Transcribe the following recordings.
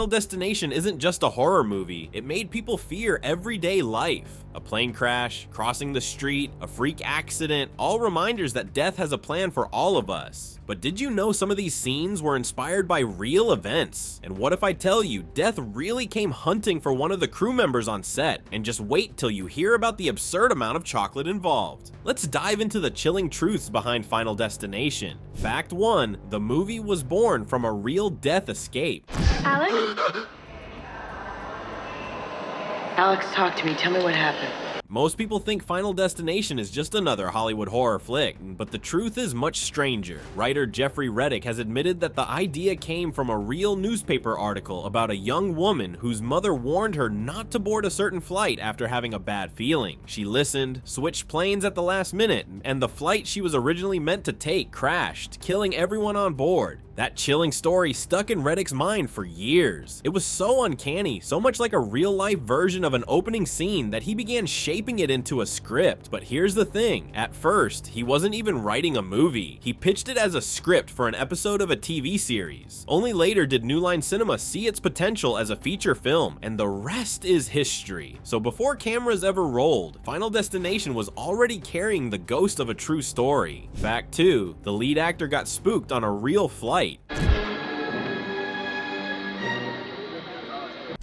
Final Destination isn't just a horror movie, it made people fear everyday life. A plane crash, crossing the street, a freak accident, all reminders that death has a plan for all of us. But did you know some of these scenes were inspired by real events? And what if I tell you, death really came hunting for one of the crew members on set, and just wait till you hear about the absurd amount of chocolate involved. Let's dive into the chilling truths behind Final Destination. Fact 1, the movie was born from a real death escape. Alex? Alex, talk to me. Tell me what happened. Most people think Final Destination is just another Hollywood horror flick, but the truth is much stranger. Writer Jeffrey Reddick has admitted that the idea came from a real newspaper article about a young woman whose mother warned her not to board a certain flight after having a bad feeling. She listened, switched planes at the last minute, and the flight she was originally meant to take crashed, killing everyone on board. That chilling story stuck in Reddick's mind for years. It was so uncanny, so much like a real-life version of an opening scene that he began shaping it into a script. But here's the thing, at first, he wasn't even writing a movie. He pitched it as a script for an episode of a TV series. Only later did New Line Cinema see its potential as a feature film, and the rest is history. So before cameras ever rolled, Final Destination was already carrying the ghost of a true story. Fact 2, the lead actor got spooked on a real flight.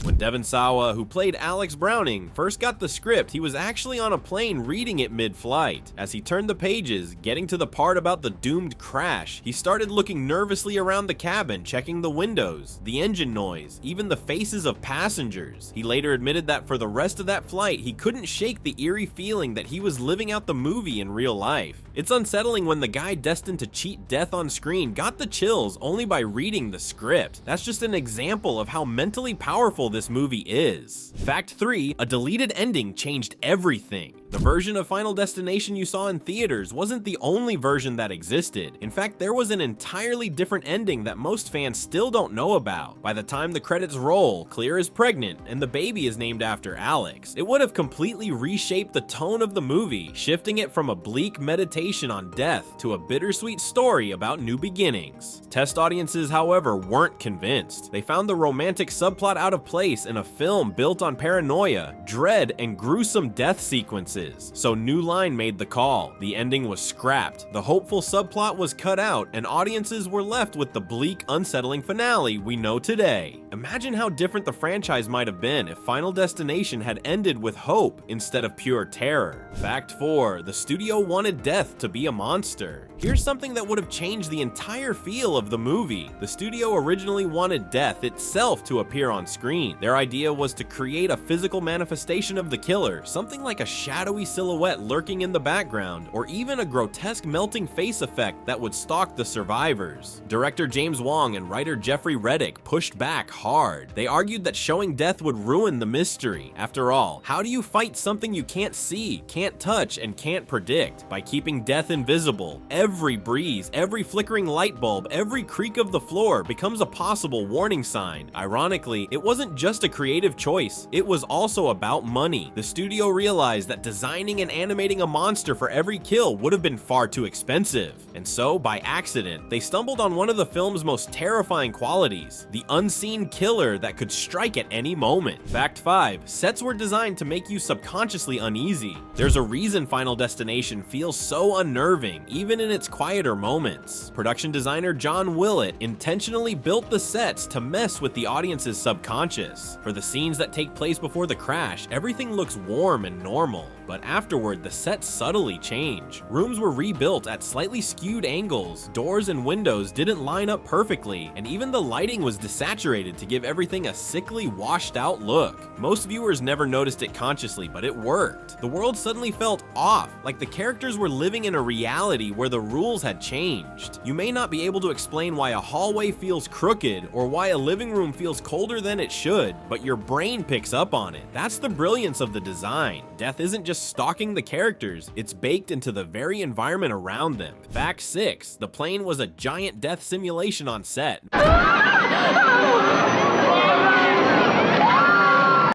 When Devon Sawa, who played Alex Browning, first got the script, he was actually on a plane reading it mid-flight. As he turned the pages, getting to the part about the doomed crash, he started looking nervously around the cabin, checking the windows, the engine noise, even the faces of passengers. He later admitted that for the rest of that flight, he couldn't shake the eerie feeling that he was living out the movie in real life. It's unsettling when the guy destined to cheat death on screen got the chills only by reading the script. That's just an example of how mentally powerful this movie is. Fact 3, a deleted ending changed everything. The version of Final Destination you saw in theaters wasn't the only version that existed. In fact, there was an entirely different ending that most fans still don't know about. By the time the credits roll, Clear is pregnant and the baby is named after Alex. It would have completely reshaped the tone of the movie, shifting it from a bleak meditation on death to a bittersweet story about new beginnings. Test audiences, however, weren't convinced. They found the romantic subplot out of place in a film built on paranoia, dread, and gruesome death sequences. So New Line made the call. The ending was scrapped, the hopeful subplot was cut out, and audiences were left with the bleak, unsettling finale we know today. Imagine how different the franchise might have been if Final Destination had ended with hope instead of pure terror. Fact 4, the studio wanted death to be a monster. Here's something that would have changed the entire feel of the movie. The studio originally wanted death itself to appear on screen. Their idea was to create a physical manifestation of the killer, something like a shadowy silhouette lurking in the background, or even a grotesque melting face effect that would stalk the survivors. Director James Wong and writer Jeffrey Reddick pushed back hard. They argued that showing death would ruin the mystery. After all, how do you fight something you can't see, can't touch, and can't predict? By keeping death invisible. Every breeze, every flickering light bulb, every creak of the floor becomes a possible warning sign. Ironically, it wasn't just a creative choice, it was also about money. The studio realized that designing and animating a monster for every kill would have been far too expensive. And so, by accident, they stumbled on one of the film's most terrifying qualities, the unseen killer that could strike at any moment. Fact 5, sets were designed to make you subconsciously uneasy. There's a reason Final Destination feels so unnerving, even in its quieter moments. Production designer John Willett intentionally built the sets to mess with the audience's subconscious. For the scenes that take place before the crash, everything looks warm and normal. But afterward, the sets subtly change. Rooms were rebuilt at slightly skewed angles, doors and windows didn't line up perfectly, and even the lighting was desaturated to give everything a sickly, washed out look. Most viewers never noticed it consciously, but it worked. The world suddenly felt off, like the characters were living in a reality where the rules had changed. You may not be able to explain why a hallway feels crooked or why a living room feels colder than it should, but your brain picks up on it. That's the brilliance of the design. Death isn't just stalking the characters, it's baked into the very environment around them. Fact 6, the plane was a giant death simulation on set.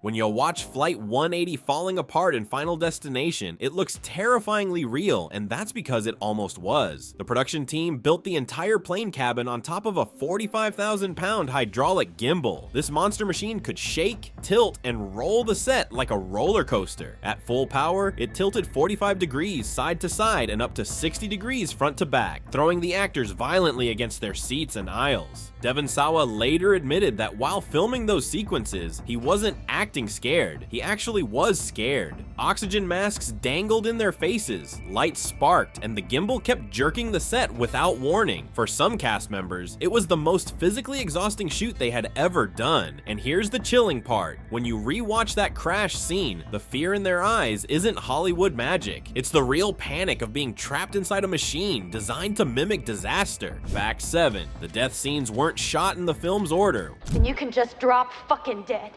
When you watch Flight 180 falling apart in Final Destination, it looks terrifyingly real, and that's because it almost was. The production team built the entire plane cabin on top of a 45,000-pound hydraulic gimbal. This monster machine could shake, tilt, and roll the set like a roller coaster. At full power, it tilted 45 degrees side to side and up to 60 degrees front to back, throwing the actors violently against their seats and aisles. Devon Sawa later admitted that while filming those sequences, he wasn't acting scared. He actually was scared. Oxygen masks dangled in their faces, lights sparked, and the gimbal kept jerking the set without warning. For some cast members, it was the most physically exhausting shoot they had ever done. And here's the chilling part. When you rewatch that crash scene, the fear in their eyes isn't Hollywood magic. It's the real panic of being trapped inside a machine designed to mimic disaster. Fact 7. The death scenes weren't shot in the film's order. And you can just drop fucking dead.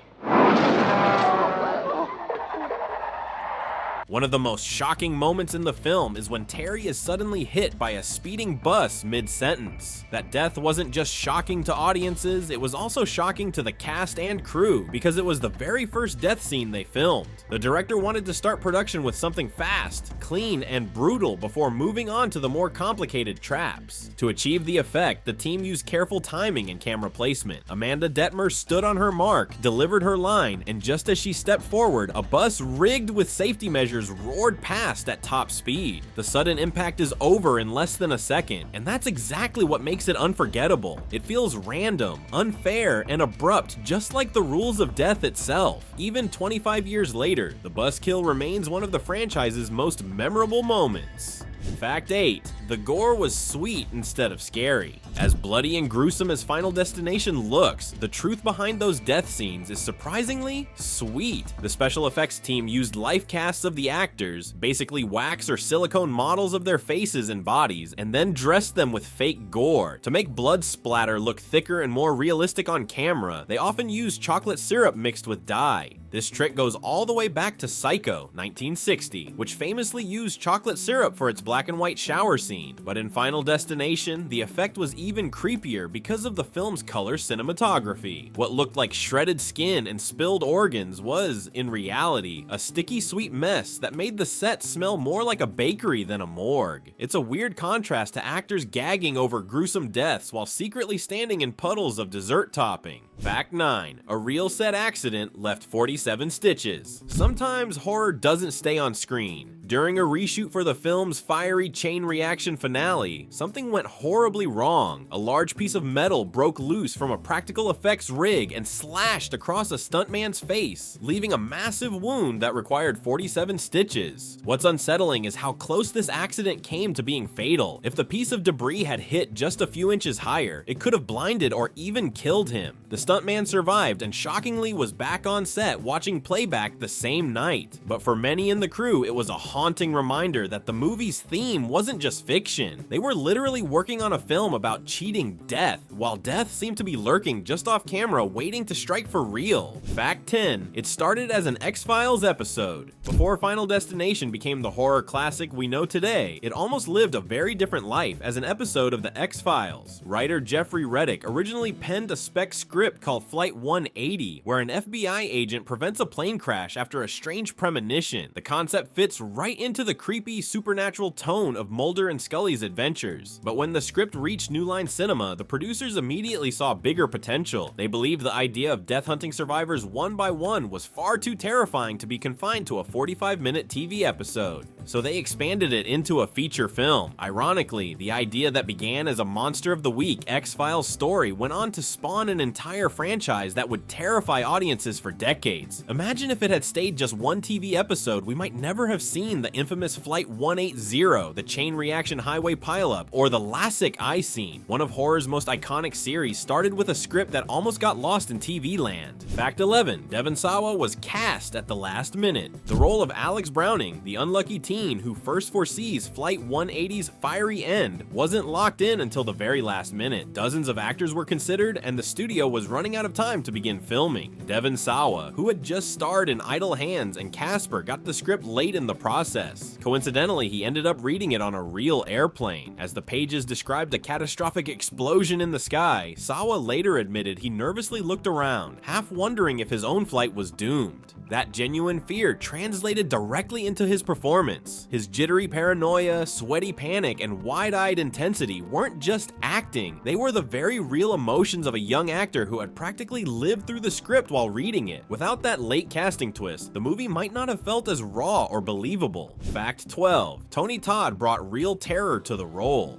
One of the most shocking moments in the film is when Terry is suddenly hit by a speeding bus mid-sentence. That death wasn't just shocking to audiences, it was also shocking to the cast and crew because it was the very first death scene they filmed. The director wanted to start production with something fast, clean, and brutal before moving on to the more complicated traps. To achieve the effect, the team used careful timing and camera placement. Amanda Detmer stood on her mark, delivered her line, and just as she stepped forward, a bus rigged with safety measures roared past at top speed. The sudden impact is over in less than a second, and that's exactly what makes it unforgettable. It feels random, unfair, and abrupt, just like the rules of death itself. Even 25 years later, the bus kill remains one of the franchise's most memorable moments. Fact 8. The gore was sweet instead of scary. As bloody and gruesome as Final Destination looks, the truth behind those death scenes is surprisingly sweet. The special effects team used life casts of the actors, basically wax or silicone models of their faces and bodies, and then dressed them with fake gore. To make blood splatter look thicker and more realistic on camera, they often used chocolate syrup mixed with dye. This trick goes all the way back to Psycho, 1960, which famously used chocolate syrup for its black and white shower scene. But in Final Destination, the effect was even creepier because of the film's color cinematography. What looked like shredded skin and spilled organs was, in reality, a sticky sweet mess that made the set smell more like a bakery than a morgue. It's a weird contrast to actors gagging over gruesome deaths while secretly standing in puddles of dessert topping. Fact 9. A real set accident left 47 stitches. Sometimes horror doesn't stay on screen. During a reshoot for the film's fiery chain reaction finale, something went horribly wrong. A large piece of metal broke loose from a practical effects rig and slashed across a stuntman's face, leaving a massive wound that required 47 stitches. What's unsettling is how close this accident came to being fatal. If the piece of debris had hit just a few inches higher, it could have blinded or even killed him. The stuntman survived and shockingly was back on set watching playback the same night. But for many in the crew, it was a haunting reminder that the movie's theme wasn't just fiction. They were literally working on a film about cheating death, while death seemed to be lurking just off camera waiting to strike for real. Fact 10. It started as an X-Files episode. Before Final Destination became the horror classic we know today, it almost lived a very different life as an episode of the X-Files. Writer Jeffrey Reddick originally penned a spec script called Flight 180, where an FBI agent prevents a plane crash after a strange premonition. The concept fits right into the creepy, supernatural tone of Mulder and Scully's adventures. But when the script reached New Line Cinema, the producers immediately saw bigger potential. They believed the idea of death hunting survivors one by one was far too terrifying to be confined to a 45-minute TV episode. So they expanded it into a feature film. Ironically, the idea that began as a Monster of the Week X-Files story went on to spawn an entire franchise that would terrify audiences for decades. Imagine if it had stayed just one TV episode, we might never have seen the infamous Flight 180, the chain reaction highway pileup, or the Lassick eye scene. One of horror's most iconic series started with a script that almost got lost in TV land. Fact 11. Devon Sawa was cast at the last minute. The role of Alex Browning, the unlucky teen who first foresees Flight 180's fiery end, wasn't locked in until the very last minute. Dozens of actors were considered, and the studio was running out of time to begin filming. Devon Sawa, who had just starred in Idle Hands and Casper, got the script late in the process. process. Coincidentally, he ended up reading it on a real airplane. As the pages described a catastrophic explosion in the sky, Sawa later admitted he nervously looked around, half wondering if his own flight was doomed. That genuine fear translated directly into his performance. His jittery paranoia, sweaty panic, and wide-eyed intensity weren't just acting, they were the very real emotions of a young actor who had practically lived through the script while reading it. Without that late casting twist, the movie might not have felt as raw or believable. Fact 12. Tony Todd brought real terror to the role.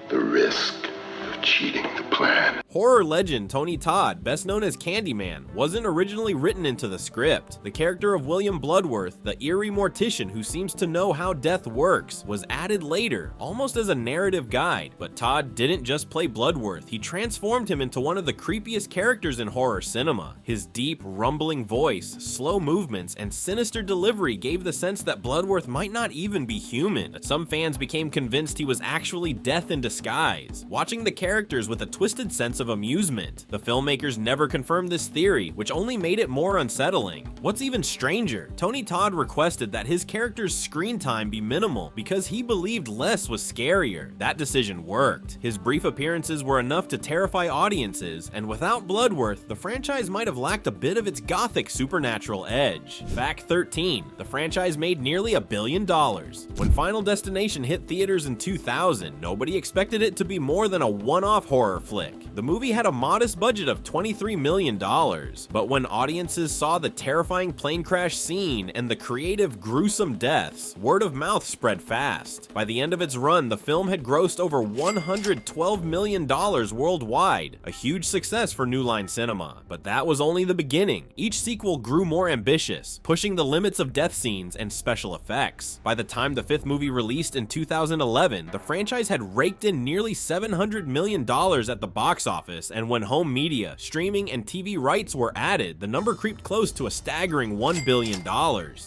The risk of cheating the plan. Horror legend Tony Todd, best known as Candyman, wasn't originally written into the script. The character of William Bloodworth, the eerie mortician who seems to know how death works, was added later, almost as a narrative guide. But Todd didn't just play Bloodworth, he transformed him into one of the creepiest characters in horror cinema. His deep, rumbling voice, slow movements, and sinister delivery gave the sense that Bloodworth might not even be human. Some fans became convinced he was actually death in disguise, watching the characters with a twisted sense of amusement. The filmmakers never confirmed this theory, which only made it more unsettling. What's even stranger, Tony Todd requested that his character's screen time be minimal because he believed less was scarier. That decision worked. His brief appearances were enough to terrify audiences, and without Bloodworth, the franchise might have lacked a bit of its gothic supernatural edge. Fact 13. The franchise made nearly $1 billion. When Final Destination hit theaters in 2000, nobody expected it to be more than a one-off horror flick. The movie had a modest budget of $23 million, but when audiences saw the terrifying plane crash scene and the creative, gruesome deaths, word of mouth spread fast. By the end of its run, the film had grossed over $112 million worldwide, a huge success for New Line Cinema. But that was only the beginning. Each sequel grew more ambitious, pushing the limits of death scenes and special effects. By the time the fifth movie released in 2011, the franchise had raked in nearly $700 million at the box office, and when home media, streaming, and TV rights were added, the number creeped close to a staggering $1 billion.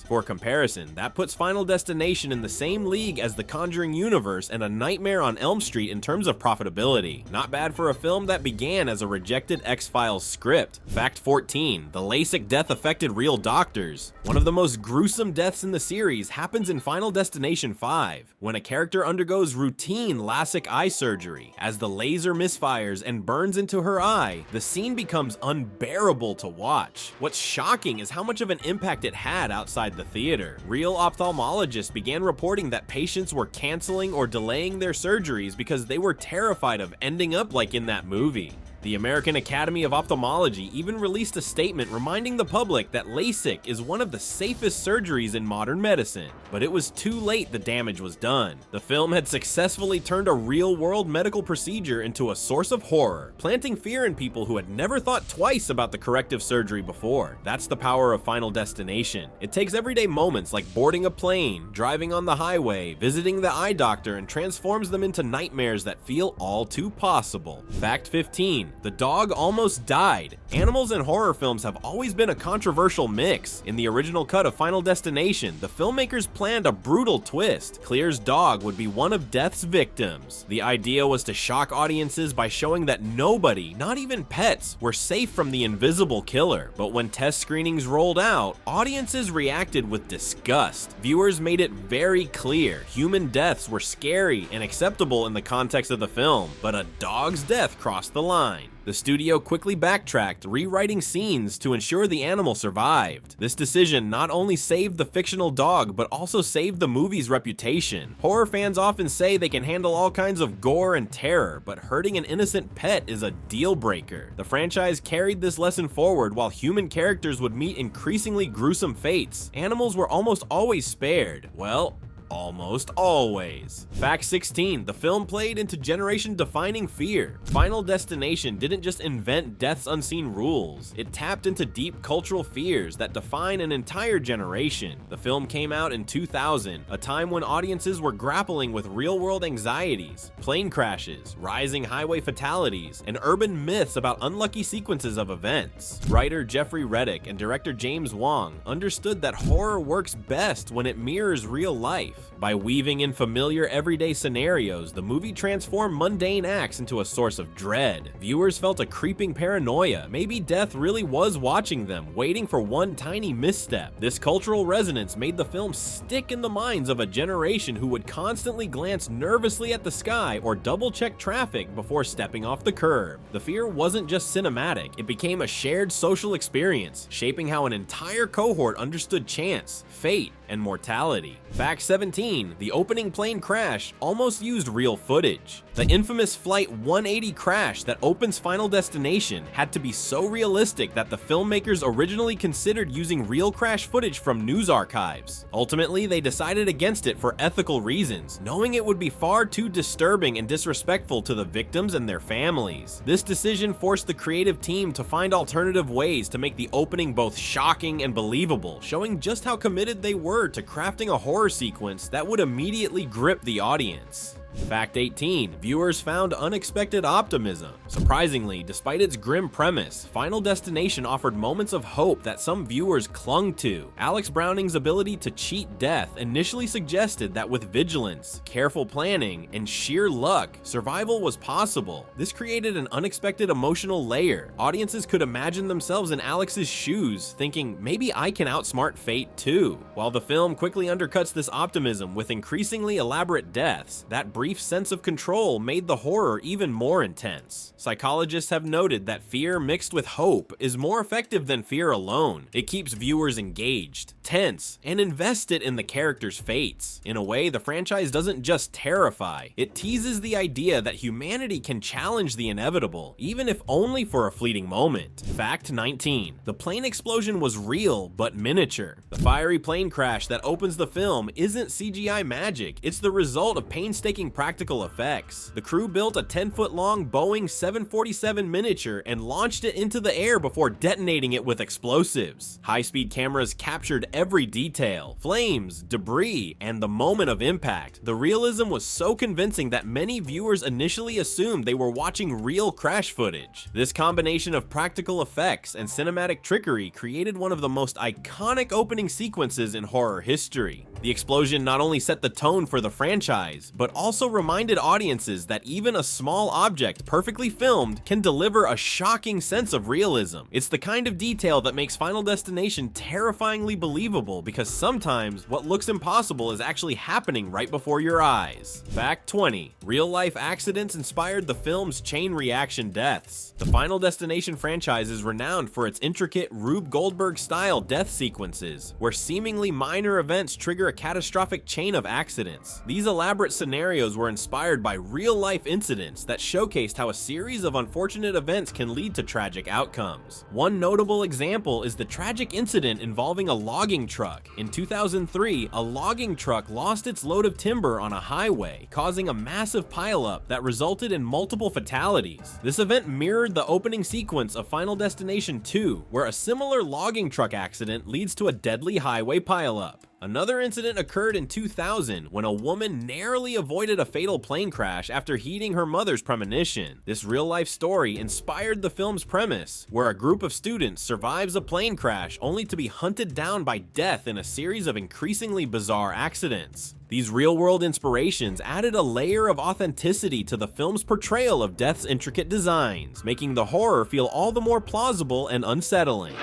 For comparison, that puts Final Destination in the same league as the Conjuring universe and A Nightmare on Elm Street in terms of profitability. Not bad for a film that began as a rejected X-Files script. Fact 14. The LASIK death affected real doctors. One of the most gruesome deaths in the series happens in Final Destination 5, when a character undergoes routine LASIK eye surgery. As the laser misfires and burns into her eye, the scene becomes unbearable to watch. What's shocking is how much of an impact it had outside the theater. Real ophthalmologists began reporting that patients were canceling or delaying their surgeries because they were terrified of ending up like in that movie. The American Academy of Ophthalmology even released a statement reminding the public that LASIK is one of the safest surgeries in modern medicine. But it was too late, the damage was done. The film had successfully turned a real-world medical procedure into a source of horror, planting fear in people who had never thought twice about the corrective surgery before. That's the power of Final Destination. It takes everyday moments like boarding a plane, driving on the highway, visiting the eye doctor, and transforms them into nightmares that feel all too possible. Fact 15. The dog almost died. Animals in horror films have always been a controversial mix. In the original cut of Final Destination, the filmmakers planned a brutal twist. Clear's dog would be one of Death's victims. The idea was to shock audiences by showing that nobody, not even pets, were safe from the invisible killer. But when test screenings rolled out, audiences reacted with disgust. Viewers made it very clear human deaths were scary and acceptable in the context of the film, but a dog's death crossed the line. The studio quickly backtracked, rewriting scenes to ensure the animal survived. This decision not only saved the fictional dog, but also saved the movie's reputation. Horror fans often say they can handle all kinds of gore and terror, but hurting an innocent pet is a deal breaker. The franchise carried this lesson forward. While human characters would meet increasingly gruesome fates, animals were almost always spared. Well, almost always. Fact 16. The film played into generation-defining fear. Final Destination didn't just invent death's unseen rules. It tapped into deep cultural fears that define an entire generation. The film came out in 2000, a time when audiences were grappling with real-world anxieties, plane crashes, rising highway fatalities, and urban myths about unlucky sequences of events. Writer Jeffrey Reddick and director James Wong understood that horror works best when it mirrors real life. By weaving in familiar everyday scenarios, the movie transformed mundane acts into a source of dread. Viewers felt a creeping paranoia. Maybe death really was watching them, waiting for one tiny misstep. This cultural resonance made the film stick in the minds of a generation who would constantly glance nervously at the sky or double-check traffic before stepping off the curb. The fear wasn't just cinematic, it became a shared social experience, shaping how an entire cohort understood chance, fate, and mortality. Fact 17, the opening plane crash almost used real footage. The infamous Flight 180 crash that opens Final Destination had to be so realistic that the filmmakers originally considered using real crash footage from news archives. Ultimately, they decided against it for ethical reasons, knowing it would be far too disturbing and disrespectful to the victims and their families. This decision forced the creative team to find alternative ways to make the opening both shocking and believable, showing just how committed they were to crafting a horror sequence that would immediately grip the audience. Fact 18, viewers found unexpected optimism. Surprisingly, despite its grim premise, Final Destination offered moments of hope that some viewers clung to. Alex Browning's ability to cheat death initially suggested that with vigilance, careful planning, and sheer luck, survival was possible. This created an unexpected emotional layer. Audiences could imagine themselves in Alex's shoes, thinking, maybe I can outsmart fate too. While the film quickly undercuts this optimism with increasingly elaborate deaths, that brief sense of control made the horror even more intense. Psychologists have noted that fear mixed with hope is more effective than fear alone. It keeps viewers engaged, tense, and invested in the characters' fates. In a way, the franchise doesn't just terrify, it teases the idea that humanity can challenge the inevitable, even if only for a fleeting moment. Fact 19, the plane explosion was real but miniature. The fiery plane crash that opens the film isn't CGI magic, it's the result of painstaking practical effects. The crew built a 10-foot-long Boeing 747 miniature and launched it into the air before detonating it with explosives. High-speed cameras captured every detail, flames, debris, and the moment of impact. The realism was so convincing that many viewers initially assumed they were watching real crash footage. This combination of practical effects and cinematic trickery created one of the most iconic opening sequences in horror history. The explosion not only set the tone for the franchise, but also reminded audiences that even a small object perfectly filmed can deliver a shocking sense of realism. It's the kind of detail that makes Final Destination terrifyingly believable, because sometimes what looks impossible is actually happening right before your eyes. Fact 20, real-life accidents inspired the film's chain reaction deaths. The Final Destination franchise is renowned for its intricate Rube Goldberg-style death sequences, where seemingly minor events trigger a catastrophic chain of accidents. These elaborate scenarios were inspired by real-life incidents that showcased how a series of unfortunate events can lead to tragic outcomes. One notable example is the tragic incident involving a logging truck. In 2003, a logging truck lost its load of timber on a highway, causing a massive pileup that resulted in multiple fatalities. This event mirrored the opening sequence of Final Destination 2, where a similar logging truck accident leads to a deadly highway pileup. Another incident occurred in 2000 when a woman narrowly avoided a fatal plane crash after heeding her mother's premonition. This real-life story inspired the film's premise, where a group of students survives a plane crash only to be hunted down by death in a series of increasingly bizarre accidents. These real-world inspirations added a layer of authenticity to the film's portrayal of death's intricate designs, making the horror feel all the more plausible and unsettling.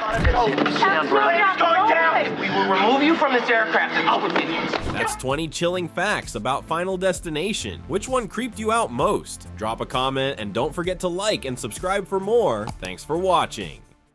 We will remove you from this aircraft and out with minions. That's 20 chilling facts about Final Destination. Which one creeped you out most? Drop a comment and don't forget to like and subscribe for more. Thanks for watching.